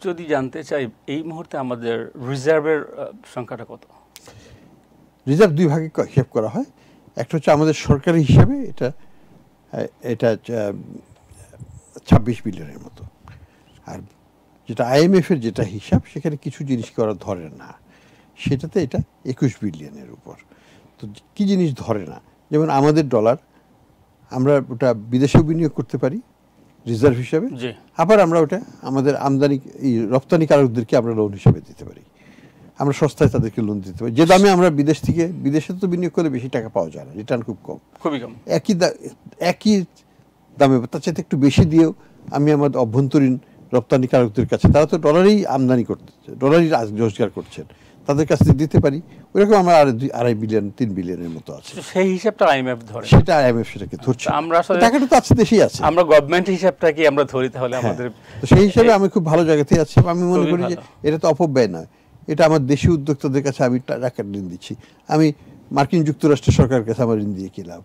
যদি জানতে চাই এই মুহূর্তে আমাদের রিজার্ভের সংখ্যাটা কত? রিজার্ভ দুই ভাগে হিসাব করা হয়। একটা হচ্ছে আমাদের সরকারি হিসাবে এটা 26 বিলিয়নের মতো, আর যেটা IMF-এর যেটা হিসাব সেখানে কিছু জিনিস করা ধরে না, সেটাতে এটা 21 বিলিয়নের উপর। তো কি জিনিস ধরে না, যেমন আমাদের ডলার আমরা ওটা বিদেশেও বিনিয়োগ করতে পারি রিজার্ভ হিসাবে, আবার আমরা ওটা আমাদের আমদানি রপ্তানিকারকদেরকে আমরা লোন হিসাবে দিতে পারি, আমরা সস্তায় তাদেরকে লোন দিতে পারি যে দামে আমরা বিদেশে তো বিনিয়োগ করলে বেশি টাকা পাওয়া যায় না, রিটার্ন খুবই কম, একই দামে তার চাইতে একটু বেশি দিয়েও আমি আমাদের অভ্যন্তরীণ রপ্তানিকারকদের কাছে, তারা তো ডলারেই আমদানি করতেছে, ডলারই রোজগার করছেন, তাদের কাছে দিতে পারি। ওইরকম আমরা 2.5 বিলিয়ন 3 বিলিয়নের মতো আছে, সেই হিসাবটা IMF ধরে, সেটা IMF সেটাকে ধরছে। আমরা আসলে টাকাটা তো আছে, দেশেই আছে, আমরা গভর্নমেন্ট হিসাবটাকে আমরা ধরি, তাহলে আমাদের তো সেই হিসাবে আমি খুব ভালো জায়গাতেই আছি। আমি মনে করি যে এটা তো অপব্যয় নয়, এটা আমার দেশি উদ্যোক্তাদের কাছে আমি টাকা ঋণ দিচ্ছি, আমি মার্কিন যুক্তরাষ্ট্রের সরকারের কাছে আমার ঋণ দিয়ে কি লাভ?